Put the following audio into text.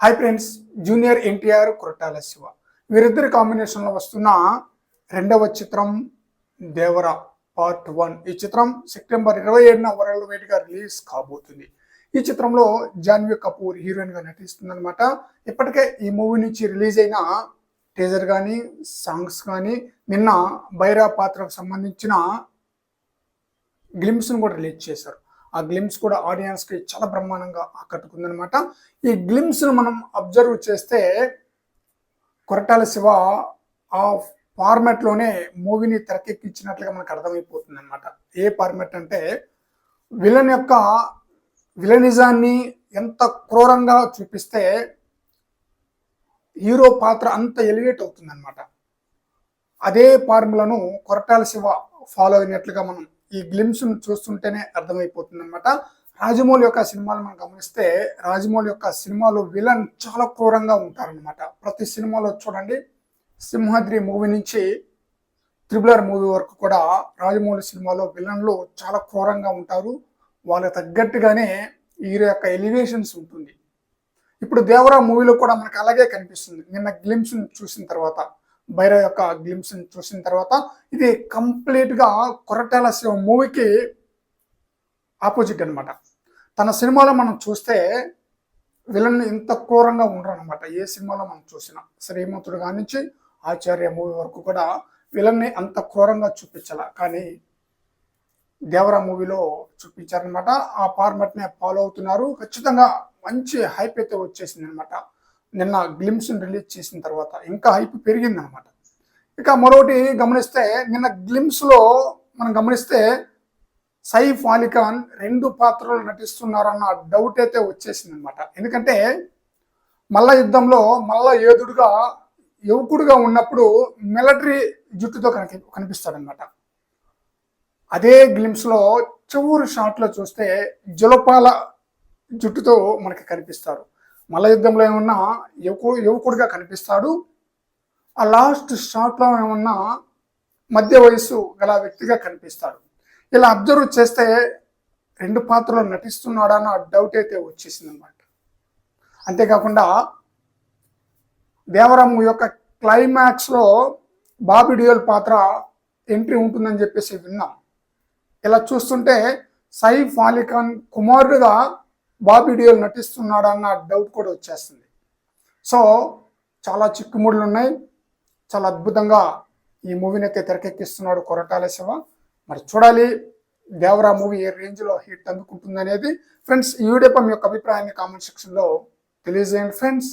Hi friends, junior NTR Koratala Shiva వీరిద్దరి కాంబినేషన్లో వస్తున్న రెండవ చిత్రం దేవర పార్ట్ 1. ఈ చిత్రం సెప్టెంబర్ 27న వరల్డ్ వైడ్ గా రిలీజ్ కాబోతుంది. ఈ చిత్రంలో జాన్వీ కపూర్ హీరోయిన్ గా నటిస్తుందన్నమాట. ఇప్పటికే ఈ మూవీ నుంచి రిలీజ్ అయిన టీజర్ కానీ సాంగ్స్ కానీ నిన్న బైరా పాత్రకు సంబంధించిన గ్లిమ్స్ను కూడా రిలీజ్ చేశారు. ఆ గ్లిమ్స్ కూడా ఆడియన్స్కి చాలా బ్రహ్మాండంగా ఆకట్టుకుందనమాట. ఈ గ్లిమ్స్ను మనం అబ్జర్వ్ చేస్తే కొరటాల శివ ఆ ఫార్మాట్లోనే మూవీని తెరకెక్కించినట్లుగా మనకు అర్థమైపోతుంది అనమాట. ఏ ఫార్మాట్ అంటే విలన్ యొక్క విలనిజాన్ని ఎంత క్రూరంగా చూపిస్తే హీరో పాత్ర అంత ఎలివేట్ అవుతుంది అనమాట. అదే ఫార్ములను కొరటాల శివ ఫాలో అయినట్లుగా మనం ఈ గ్లిమ్స్ను చూస్తుంటేనే అర్థమైపోతుంది అనమాట. రాజమౌళి యొక్క సినిమాలు మనం గమనిస్తే రాజమౌళి యొక్క సినిమాలో విలన్ చాలా క్రూరంగా ఉంటారనమాట. ప్రతి సినిమాలో చూడండి, సింహాద్రి మూవీ నుంచి త్రిబుల్ ఆర్ మూవీ వరకు కూడా రాజమౌళి సినిమాలో విలన్లు చాలా క్రూరంగా ఉంటారు. వాళ్ళకి తగ్గట్టుగానే హీరో యొక్క ఎలివేషన్స్ ఉంటుంది. ఇప్పుడు దేవరా మూవీలో కూడా మనకు అలాగే కనిపిస్తుంది. నిన్న గ్లిమ్స్ చూసిన తర్వాత, బైరా యొక్క గ్లిమ్స్ చూసిన తర్వాత ఇది కంప్లీట్గా కొరటాల శివ మూవీకి ఆపోజిట్ అనమాట. తన సినిమాలో మనం చూస్తే విలన్ ఇంత క్రూరంగా ఉండరు అనమాట. ఏ సినిమాలో మనం చూసినా శ్రీమంతుడు కానించి ఆచార్య మూవీ వరకు కూడా విలన్ని అంత క్రూరంగా చూపించాల, కానీ దేవరా మూవీలో చూపించారనమాట. ఆ ఫార్మాట్ని ఫాలో అవుతున్నారు. ఖచ్చితంగా మంచి హైప్ అయితే వచ్చేసింది అనమాట. నిన్న గ్లిమ్స్ని రిలీజ్ చేసిన తర్వాత ఇంకా హైప్ పెరిగిందనమాట. ఇక మరొకటి గమనిస్తే నిన్న గ్లిమ్స్లో మనం గమనిస్తే సైఫ్ అలీ ఖాన్ 2 పాత్రలు నటిస్తున్నారన్న డౌట్ అయితే వచ్చేసింది అనమాట. ఎందుకంటే మల్ల యుద్ధంలో మల్ల యోధుడుగా యువకుడుగా ఉన్నప్పుడు మిలిటరీ జుట్టుతో కనిపిస్తాడనమాట. అదే గ్లిమ్స్లో చివరి షాట్లో చూస్తే జలపాల జుట్టుతో మనకి కనిపిస్తారు. మల్ల యుద్ధంలో ఏమన్నా యువకుడిగా కనిపిస్తాడు. ఆ లాస్ట్ షాట్లో ఏమన్నా మధ్య వయసు గల వ్యక్తిగా కనిపిస్తాడు. ఇలా అబ్జర్వ్ చేస్తే 2 పాత్రలు నటిస్తున్నాడా అన్న డౌట్ అయితే వచ్చేసింది అనమాట. అంతేకాకుండా దేవరాము యొక్క క్లైమాక్స్లో బాబీ డియోల్ పాత్ర ఎంట్రీ ఉంటుందని చెప్పేసి విన్నాం. ఇలా చూస్తుంటే సైఫ్ అలీ ఖాన్ కుమారుడుగా బాబీ డియోల్ నటిస్తున్నాడా అన్న డౌట్ కూడా వచ్చేస్తుంది. సో చాలా చిక్కుముడులు ఉన్నాయి. చాలా అద్భుతంగా ఈ మూవీని అయితే తెరకెక్కిస్తున్నాడు కొరటాల శివ. మరి చూడాలి దేవరా మూవీ ఏ రేంజ్లో హిట్ అందుకుంటుంది అనేది. ఫ్రెండ్స్, ఈ వీడియోపై మీ యొక్క అభిప్రాయాన్ని కామెంట్ సెక్షన్లో తెలియజేయండి ఫ్రెండ్స్.